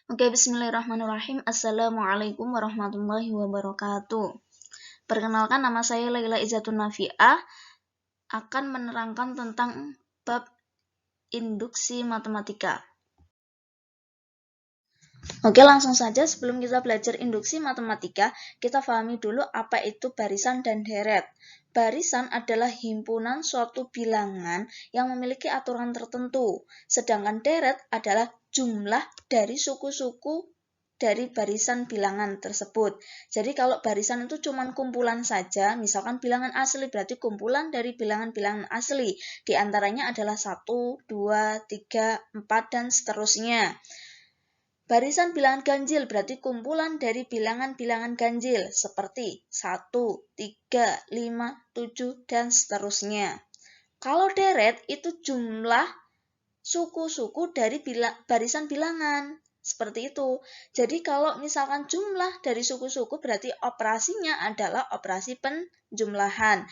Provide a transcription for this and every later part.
Oke, bismillahirrahmanirrahim. Assalamualaikum warahmatullahi wabarakatuh. Perkenalkan, nama saya Laila Izzatun Nafi'ah, akan menerangkan tentang bab induksi matematika. Oke, langsung saja sebelum kita belajar induksi matematika, kita pahami dulu apa itu barisan dan deret. Barisan adalah himpunan suatu bilangan yang memiliki aturan tertentu, sedangkan deret adalah jumlah dari suku-suku dari barisan bilangan tersebut. Jadi kalau barisan itu cuma kumpulan saja, misalkan bilangan asli berarti kumpulan dari bilangan-bilangan asli. Di antaranya adalah 1, 2, 3, 4, dan seterusnya. Barisan bilangan ganjil berarti kumpulan dari bilangan-bilangan ganjil seperti 1, 3, 5, 7, dan seterusnya. Kalau deret itu jumlah suku-suku dari barisan bilangan. Seperti itu. Jadi kalau misalkan jumlah dari suku-suku berarti operasinya adalah operasi penjumlahan.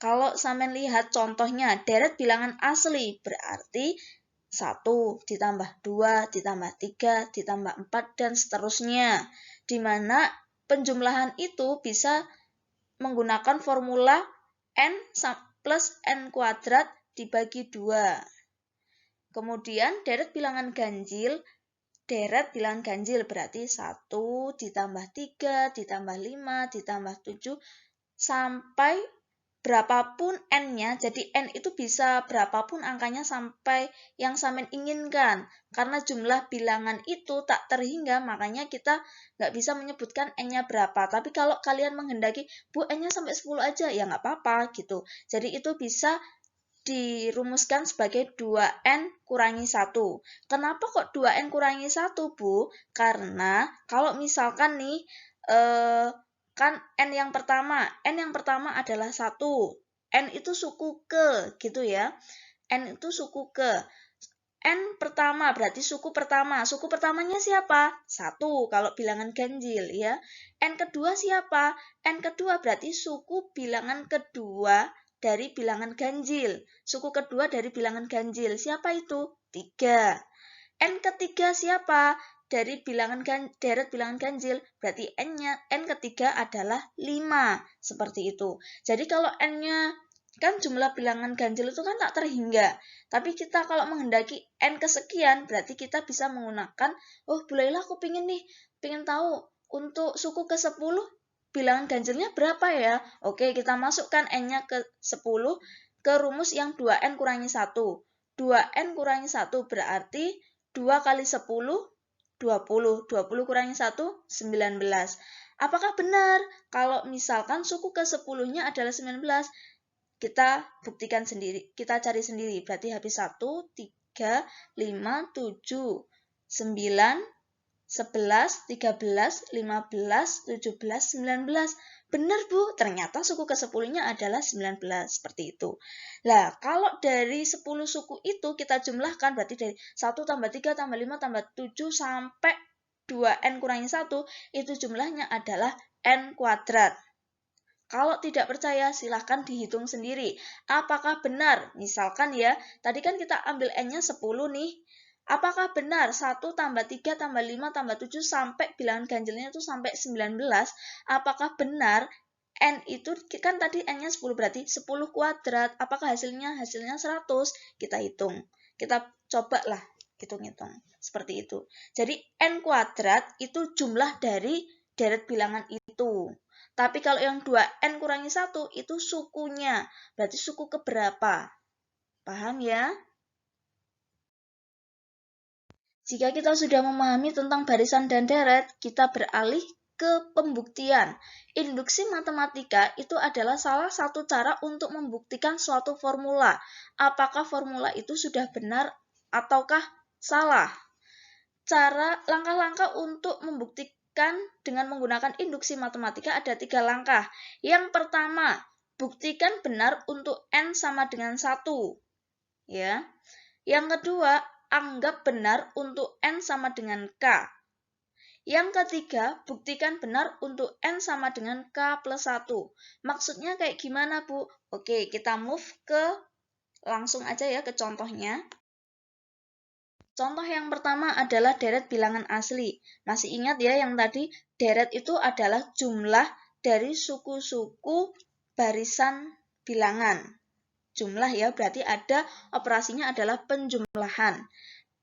Kalau sampean lihat contohnya deret bilangan asli berarti 1 ditambah 2 ditambah 3 ditambah 4 dan seterusnya. Di mana penjumlahan itu bisa menggunakan formula n plus n kuadrat dibagi 2. Kemudian deret bilangan ganjil berarti 1 ditambah 3 ditambah 5 ditambah 7 sampai berapapun n-nya. Jadi n itu bisa berapapun angkanya sampai yang sampean inginkan. Karena jumlah bilangan itu tak terhingga, makanya kita nggak bisa menyebutkan n-nya berapa. Tapi kalau kalian menghendaki, Bu, n-nya sampai 10 aja, ya nggak apa-apa gitu. Jadi itu bisa dirumuskan sebagai 2n kurangi 1. Kenapa kok 2n kurangi 1, Bu? Karena kalau misalkan nih, kan n yang pertama adalah 1. N itu suku ke, gitu ya. N itu suku ke. N pertama berarti suku pertama. Suku pertamanya siapa? 1 kalau bilangan ganjil ya. N kedua siapa? N kedua berarti suku bilangan kedua dari bilangan ganjil. Suku kedua dari bilangan ganjil. Siapa itu? 3. N ketiga siapa? Dari deret bilangan ganjil, berarti n ketiga adalah 5. Seperti itu. Jadi kalau n-nya kan jumlah bilangan ganjil itu kan tak terhingga. Tapi kita kalau menghendaki n kesekian, berarti kita bisa menggunakan, oh bolehlah aku pengen tahu untuk suku ke-10 bilangan ganjilnya berapa ya? Oke, kita masukkan n-nya ke 10 ke rumus yang 2n kurangi 1. 2n kurangi 1 berarti 2 kali 10, 20. 20 kurangi 1, 19. Apakah benar kalau misalkan suku ke-10-nya adalah 19? Kita buktikan sendiri, kita cari sendiri. Berarti habis 1, 3, 5, 7, 9, 11, 13, 15, 17, 19. Benar, Bu. Ternyata suku ke-10-nya adalah 19. Seperti itu. Nah, kalau dari 10 suku itu kita jumlahkan, berarti dari 1 tambah 3 tambah 5 tambah 7 sampai 2n kurangi 1, itu jumlahnya adalah n kuadrat. Kalau tidak percaya, silahkan dihitung sendiri. Apakah benar? Misalkan ya, tadi kan kita ambil n-nya 10 nih. Apakah benar 1 tambah 3 tambah 5 tambah 7 sampai bilangan ganjilnya itu sampai 19? Apakah benar n itu kan tadi n-nya 10 berarti 10 kuadrat. Apakah hasilnya 100? Kita hitung. Kita cobalah hitung-hitung. Seperti itu. Jadi n kuadrat itu jumlah dari deret bilangan itu. Tapi kalau yang 2n kurangi 1 itu sukunya. Berarti suku keberapa? Paham ya? Jika kita sudah memahami tentang barisan dan deret, kita beralih ke pembuktian. Induksi matematika itu adalah salah satu cara untuk membuktikan suatu formula. Apakah formula itu sudah benar ataukah salah? Langkah-langkah untuk membuktikan dengan menggunakan induksi matematika ada 3 langkah. Yang pertama, buktikan benar untuk n sama dengan 1. Ya. Yang kedua, anggap benar untuk n sama dengan k. Yang ketiga, buktikan benar untuk n sama dengan k plus 1. Maksudnya kayak gimana, Bu? Oke, kita move ke langsung aja ya ke contohnya. Contoh yang pertama adalah deret bilangan asli. Masih ingat ya yang tadi deret itu adalah jumlah dari suku-suku barisan bilangan. Jumlah ya, berarti ada operasinya adalah penjumlahan.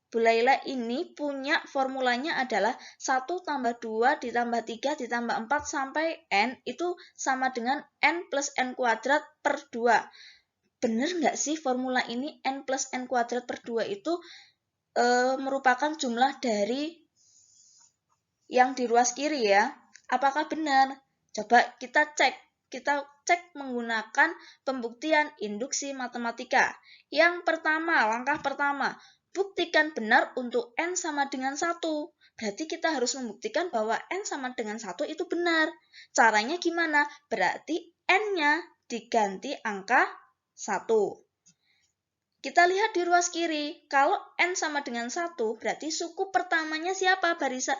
Bu Laila ini punya formulanya adalah 1 tambah 2 ditambah 3 ditambah 4 sampai N itu sama dengan N plus N kuadrat per 2. Bener nggak sih formula ini N plus N kuadrat per 2 itu merupakan jumlah dari yang di ruas kiri ya? Apakah benar? Coba kita cek. Kita cek menggunakan pembuktian induksi matematika. Yang pertama, langkah pertama, buktikan benar untuk N sama dengan 1. Berarti kita harus membuktikan bahwa N sama dengan 1 itu benar. Caranya gimana? Berarti N-nya diganti angka 1. Kita lihat di ruas kiri, kalau N sama dengan 1, berarti suku pertamanya siapa? Barisan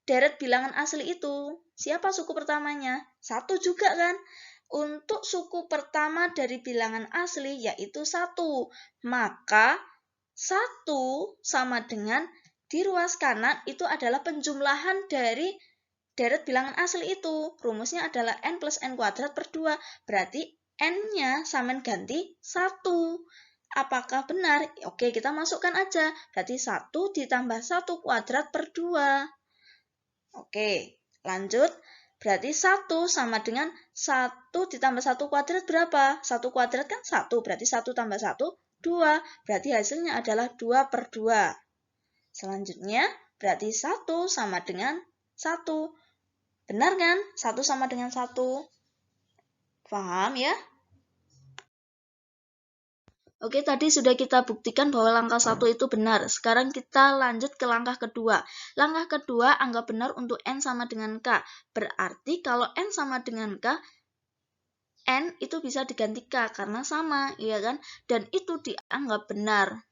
deret bilangan asli itu. Siapa suku pertamanya? 1 juga kan? Untuk suku pertama dari bilangan asli yaitu 1. Maka 1 sama dengan di ruas kanan itu adalah penjumlahan dari deret bilangan asli itu. Rumusnya adalah N plus N kuadrat per 2. Berarti N-nya sama ganti 1. Apakah benar? Oke, kita masukkan aja. Berarti 1 ditambah 1 kuadrat per 2. Oke, lanjut. Berarti 1 sama dengan 1 ditambah 1 kuadrat berapa? 1 kuadrat kan 1, berarti 1 tambah 1, 2. Berarti hasilnya adalah 2 per 2. Selanjutnya, berarti 1 sama dengan 1. Benar kan? 1 sama dengan 1. Paham ya? Oke, tadi sudah kita buktikan bahwa langkah 1 itu benar. Sekarang kita lanjut ke langkah kedua. Langkah kedua, anggap benar untuk N sama dengan K. Berarti kalau N sama dengan K, N itu bisa diganti K karena sama, ya kan? Dan itu dianggap benar.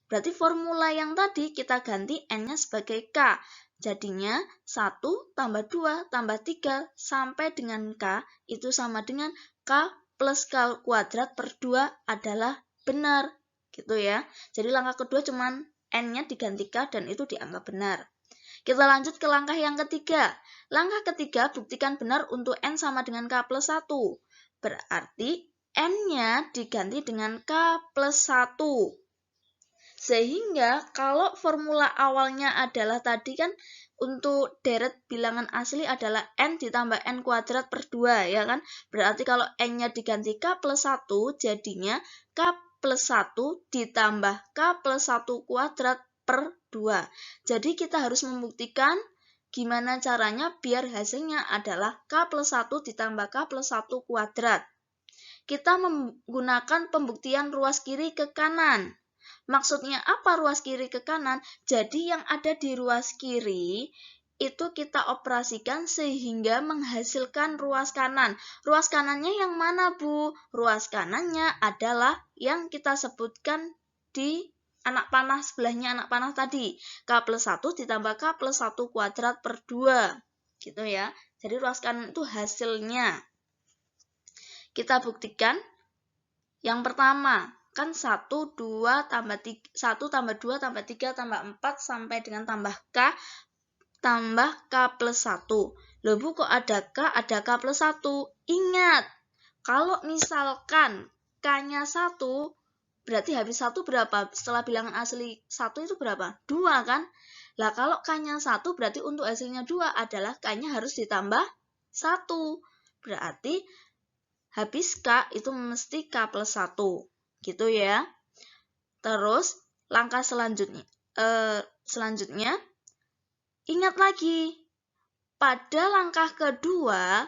Berarti formula yang tadi kita ganti N-nya sebagai K. Jadinya 1 tambah 2 tambah 3 sampai dengan K itu sama dengan K plus K kuadrat per 2 adalah benar, gitu ya. Jadi langkah kedua cuman N-nya diganti K dan itu dianggap benar. Kita lanjut ke langkah yang ketiga. Langkah ketiga, buktikan benar untuk N sama dengan K plus 1. Berarti N-nya diganti dengan K plus 1. Sehingga kalau formula awalnya adalah tadi kan untuk deret bilangan asli adalah N ditambah N kuadrat per 2, ya kan? Berarti kalau N-nya diganti K plus 1, jadinya K plus 1 ditambah K plus 1 kuadrat per 2. Jadi kita harus membuktikan gimana caranya biar hasilnya adalah K plus 1 ditambah K plus 1 kuadrat. Kita menggunakan pembuktian ruas kiri ke kanan. Maksudnya apa ruas kiri ke kanan? Jadi yang ada di ruas kiri itu kita operasikan sehingga menghasilkan ruas kanan. Ruas kanannya yang mana, Bu? Ruas kanannya adalah yang kita sebutkan di anak panah sebelahnya anak panah tadi. K plus 1 ditambah K plus 1 kuadrat per 2. Gitu ya. Jadi ruas kanan itu hasilnya. Kita buktikan. Yang pertama, kan 1, 2, tambah 3, 1, tambah 2, tambah 3, tambah 4, sampai dengan tambah K plus 1. Loh Bu, kok ada K plus 1? Ingat, kalau misalkan K-nya 1, berarti habis 1 berapa? Setelah bilangan asli 1 itu berapa? 2 kan? Lah kalau K-nya 1, berarti untuk hasilnya 2 adalah K-nya harus ditambah 1. Berarti habis K itu mesti K plus 1. Gitu ya. Terus langkah selanjutnya ingat lagi pada langkah kedua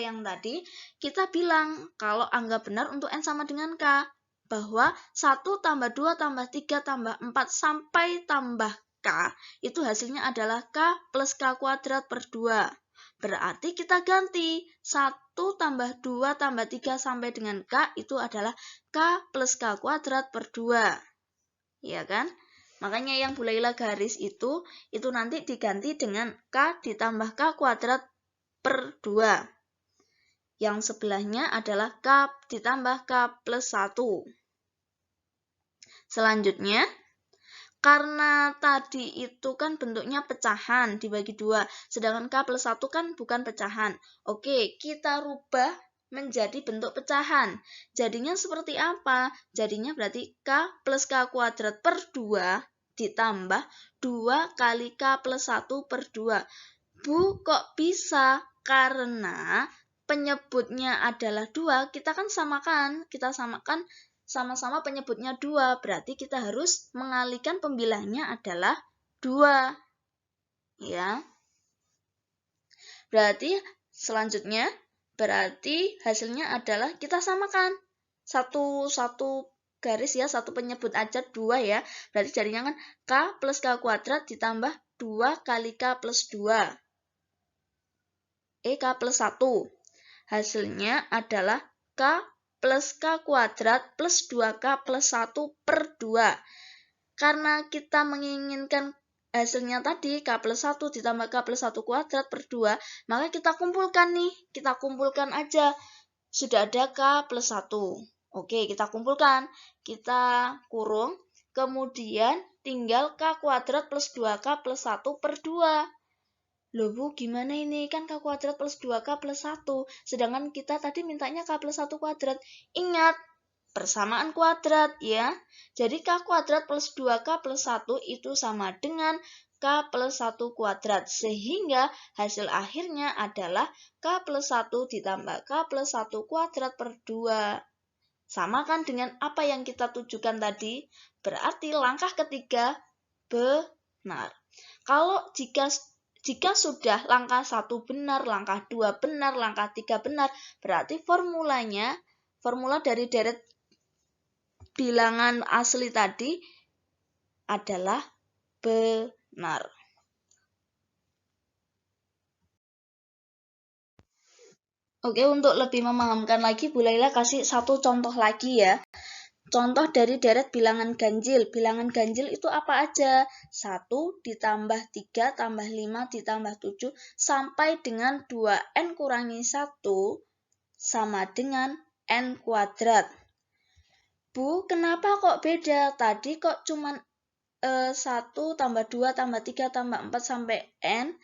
yang tadi kita bilang kalau anggap benar untuk N sama dengan K bahwa 1 tambah 2 tambah 3 tambah 4 sampai tambah K itu hasilnya adalah K plus K kuadrat per 2. Berarti kita ganti 1 tambah 2 tambah 3 sampai dengan K itu adalah K plus K kuadrat per 2. Ya kan? Makanya yang Bu Laila garis itu nanti diganti dengan K ditambah K kuadrat per 2. Yang sebelahnya adalah K ditambah K plus 1. Selanjutnya, Karena tadi itu kan bentuknya pecahan dibagi 2, sedangkan K plus 1 kan bukan pecahan. Oke, kita rubah menjadi bentuk pecahan. Jadinya seperti apa? Jadinya berarti K plus K kuadrat per 2 ditambah 2 kali K plus 1 per 2. Bu, kok bisa? Karena penyebutnya adalah 2, kita kan samakan. Kita samakan sama-sama penyebutnya 2, berarti kita harus mengalihkan pembilangnya adalah 2. Ya. Berarti selanjutnya, berarti hasilnya adalah kita samakan. Satu garis ya, satu penyebut aja 2 ya. Berarti jadinya kan K plus K kuadrat ditambah 2 kali K plus 2. K plus 1. Hasilnya adalah K plus K kuadrat plus 2K plus 1 per 2. Karena kita menginginkan hasilnya tadi K plus 1 ditambah K plus 1 kuadrat per 2, maka kita kumpulkan nih. Kita kumpulkan aja. Sudah ada K plus 1. Oke, kita kumpulkan. Kita kurung. Kemudian tinggal K kuadrat plus 2K plus 1 per 2. Loh Bu, gimana ini? Kan K kuadrat plus 2K plus 1. Sedangkan kita tadi mintanya K plus 1 kuadrat. Ingat, persamaan kuadrat ya. Jadi K kuadrat plus 2K plus 1 itu sama dengan K plus 1 kuadrat. Sehingga hasil akhirnya adalah K plus 1 ditambah K plus 1 kuadrat per 2. Sama kan dengan apa yang kita tujukan tadi? Berarti langkah ketiga benar. Kalau jika sudah langkah 1 benar, langkah 2 benar, langkah 3 benar, berarti formula dari deret bilangan asli tadi adalah benar. Oke, untuk lebih memahamkan lagi, Bu Laila kasih satu contoh lagi ya. Contoh dari deret bilangan ganjil. Bilangan ganjil itu apa aja? 1 ditambah 3 tambah 5 ditambah 7 sampai dengan 2n kurangi 1 sama dengan n kuadrat. Bu, kenapa kok beda? Tadi kok cuman 1 tambah 2 tambah 3 tambah 4 sampai n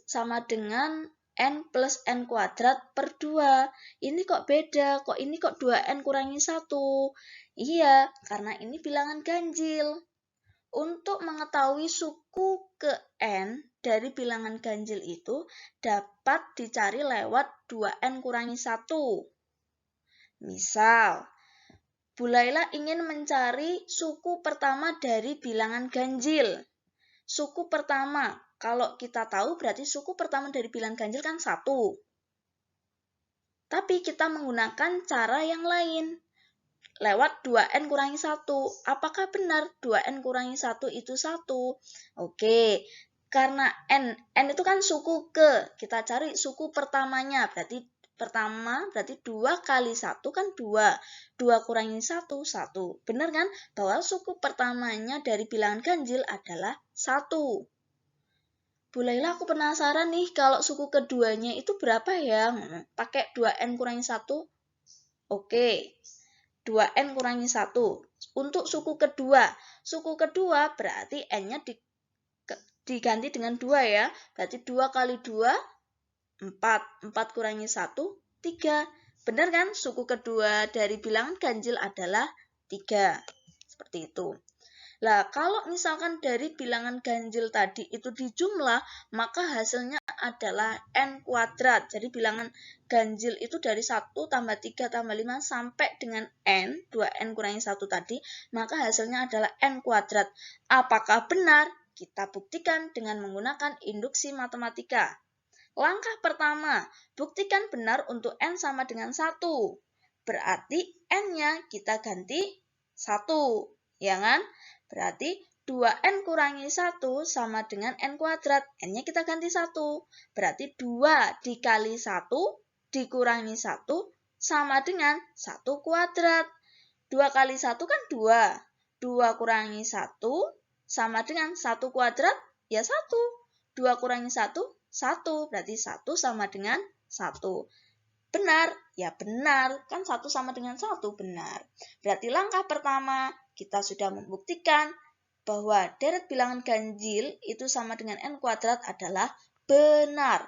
sama dengan n plus n kuadrat per 2. Ini kok beda? Kok ini kok 2n kurangi 1? Iya, karena ini bilangan ganjil. Untuk mengetahui suku ke n dari bilangan ganjil itu dapat dicari lewat 2n kurangi 1. Misal, Bu Laila ingin mencari suku pertama dari bilangan ganjil. Suku pertama, kalau kita tahu berarti suku pertama dari bilangan ganjil kan 1. Tapi kita menggunakan cara yang lain. Lewat 2n kurangi 1. Apakah benar 2n kurangi 1 itu 1? Oke, karena n itu kan suku ke. Kita cari suku pertamanya, berarti 2 kali 1 kan 2. 2 kurangi 1, 1. Benar kan? Bahwa suku pertamanya dari bilangan ganjil adalah 1. Bu Laila, aku penasaran nih, kalau suku keduanya itu berapa ya? Pakai 2n kurangi 1? Oke. 2n kurangi 1. Untuk suku kedua berarti n-nya diganti dengan 2 ya. Berarti 2 kali 2, 4. 4 kurangi 1, 3. Benar kan? Suku kedua dari bilangan ganjil adalah 3. Seperti itu. Lah, kalau misalkan dari bilangan ganjil tadi itu dijumlah, maka hasilnya adalah n kuadrat. Jadi bilangan ganjil itu dari 1 tambah 3 tambah 5 sampai dengan n, 2n kurangi 1 tadi, maka hasilnya adalah n kuadrat. Apakah benar? Kita buktikan dengan menggunakan induksi matematika. Langkah pertama, buktikan benar untuk n sama dengan 1. Berarti n-nya kita ganti 1, ya kan? Berarti 2n kurangi 1 sama dengan n kuadrat. N-nya kita ganti 1. Berarti 2 dikali 1 dikurangi 1 sama dengan 1 kuadrat. 2 kali 1 kan 2. 2 kurangi 1 sama dengan 1 kuadrat, ya 1. 2 kurangi 1, 1. Berarti 1 sama dengan 1. Benar? Ya benar. Kan 1 sama dengan 1 benar. Berarti langkah pertama kita sudah membuktikan bahwa deret bilangan ganjil itu sama dengan n kuadrat adalah benar.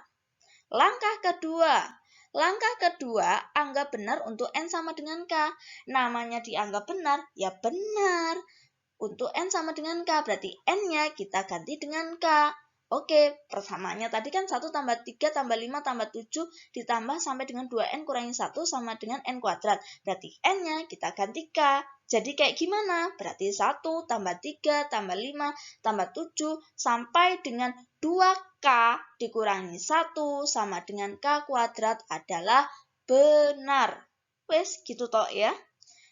Langkah kedua, anggap benar untuk n sama dengan k. Namanya dianggap benar, ya benar. Untuk n sama dengan k, berarti n-nya kita ganti dengan k. Oke, persamaannya tadi kan 1 tambah 3 tambah 5 tambah 7 ditambah sampai dengan 2n kurangi 1 sama dengan n kuadrat. Berarti n-nya kita ganti k. Jadi kayak gimana? Berarti 1 tambah 3 tambah 5 tambah 7 sampai dengan 2k dikurangi 1 sama dengan k kuadrat adalah benar. Wes, gitu toh ya.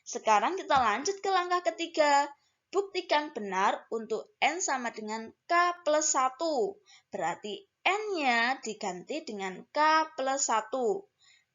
Sekarang kita lanjut ke langkah ketiga. Buktikan benar untuk n sama dengan k plus 1. Berarti n-nya diganti dengan k plus 1.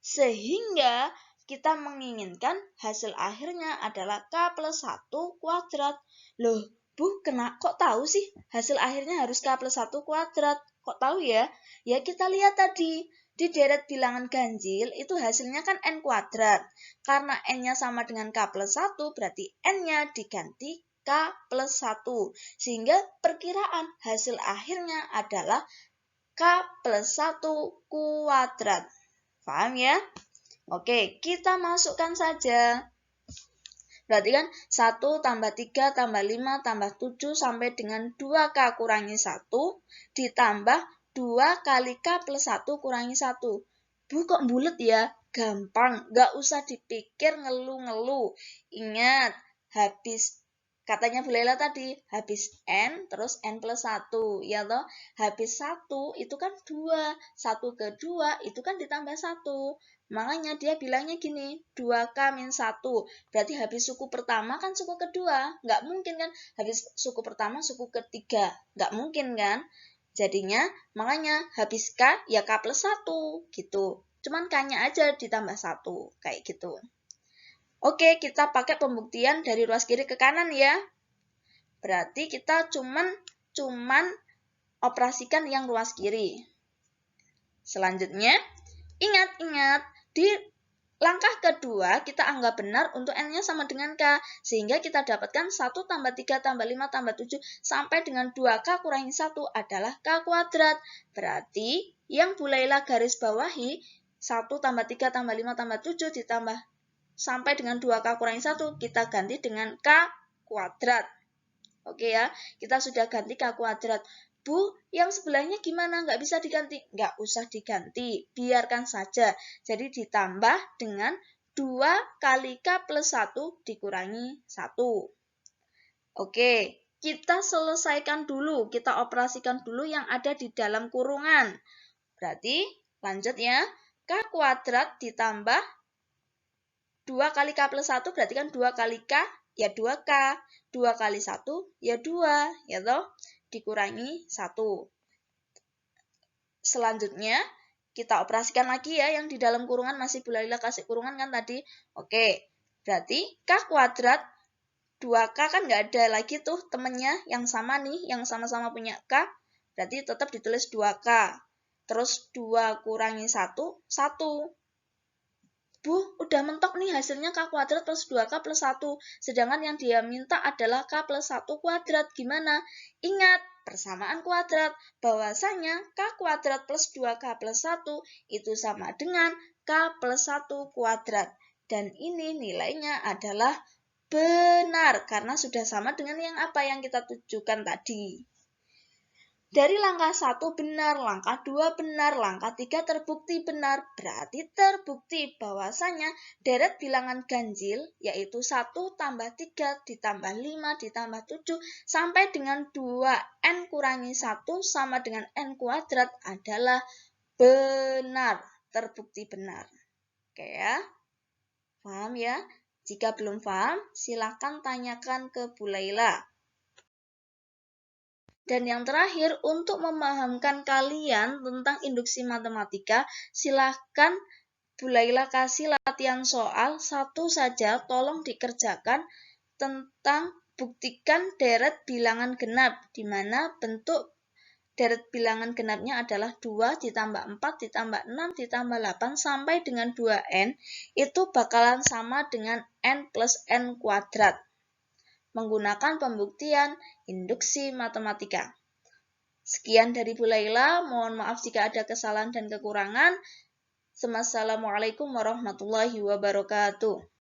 Sehingga kita menginginkan hasil akhirnya adalah k plus 1 kuadrat. Loh, Bu, kok tahu sih hasil akhirnya harus k plus 1 kuadrat? Kok tahu ya? Ya kita lihat tadi. Di deret bilangan ganjil itu hasilnya kan n kuadrat. Karena n-nya sama dengan k plus 1, berarti n-nya diganti k plus 1. Sehingga perkiraan hasil akhirnya adalah k plus 1 kuadrat. Paham ya? Oke, kita masukkan saja. Berarti kan 1 tambah 3 tambah 5 tambah 7 sampai dengan 2k kurangi 1 ditambah 2 kali k plus 1 kurangi 1. Bu, kok bulet ya? Gampang, nggak usah dipikir ngeluh-ngeluh. Ingat, katanya Bu Lela tadi, habis n terus n plus 1, ya toh? Habis 1 itu kan 2, 1 ke 2 itu kan ditambah 1. Makanya dia bilangnya gini, 2k min 1. Berarti habis suku pertama kan suku kedua. Nggak mungkin kan habis suku pertama suku ketiga. Nggak mungkin kan? Jadinya makanya habis k ya k plus 1 gitu. Cuman k-nya aja ditambah 1 kayak gitu. Oke, kita pakai pembuktian dari ruas kiri ke kanan ya. Berarti kita cuman operasikan yang ruas kiri. Selanjutnya, ingat, di langkah kedua kita anggap benar untuk n-nya sama dengan k. Sehingga kita dapatkan 1 tambah 3 tambah 5 tambah 7 sampai dengan 2k kurangi 1 adalah k kuadrat. Berarti yang Bu Laila garis bawahi 1 tambah 3 tambah 5 tambah 7 ditambah sampai dengan 2k kurangi 1 kita ganti dengan k kuadrat. Oke ya, kita sudah ganti k kuadrat. Bu, yang sebelahnya gimana? Nggak bisa diganti? Nggak usah diganti, biarkan saja. Jadi ditambah dengan 2 kali k plus 1 dikurangi 1. Oke, kita selesaikan dulu, kita operasikan dulu yang ada di dalam kurungan. Berarti, lanjut ya, k kuadrat ditambah 2 kali k plus 1 berarti kan 2 kali k ya 2k. 2 kali 1 ya 2, ya toh? Dikurangi 1. Selanjutnya, kita operasikan lagi ya yang di dalam kurungan masih Bu Laila kasih kurungan kan tadi. Oke, berarti k kuadrat 2k kan nggak ada lagi tuh temennya yang sama nih, yang sama-sama punya k. Berarti tetap ditulis 2k. Terus 2 kurangi 1, 1. Bu, udah mentok nih hasilnya k kuadrat plus 2k plus 1. Sedangkan yang dia minta adalah k plus 1 kuadrat. Gimana? Ingat, persamaan kuadrat. Bahwasanya k kuadrat plus 2k plus 1 itu sama dengan k plus 1 kuadrat. Dan ini nilainya adalah benar. Karena sudah sama dengan yang apa yang kita tujukan tadi. Dari langkah 1 benar, langkah 2 benar, langkah 3 terbukti benar. Berarti terbukti bahwasanya deret bilangan ganjil yaitu 1 tambah 3 ditambah 5 ditambah 7 sampai dengan 2n kurangi 1 sama dengan n kuadrat adalah benar, terbukti benar. Oke ya, paham ya? Jika belum paham, silakan tanyakan ke Bu Laila. Dan yang terakhir, untuk memahamkan kalian tentang induksi matematika, silahkan Bu Laila kasih latihan soal satu saja, tolong dikerjakan tentang buktikan deret bilangan genap, di mana bentuk deret bilangan genapnya adalah 2 ditambah 4 ditambah 6 ditambah 8 sampai dengan 2n, itu bakalan sama dengan n plus n kuadrat. menggunakan pembuktian induksi matematika. Sekian dari Bu Laila, mohon maaf jika ada kesalahan dan kekurangan. Wassalamualaikum warahmatullahi wabarakatuh.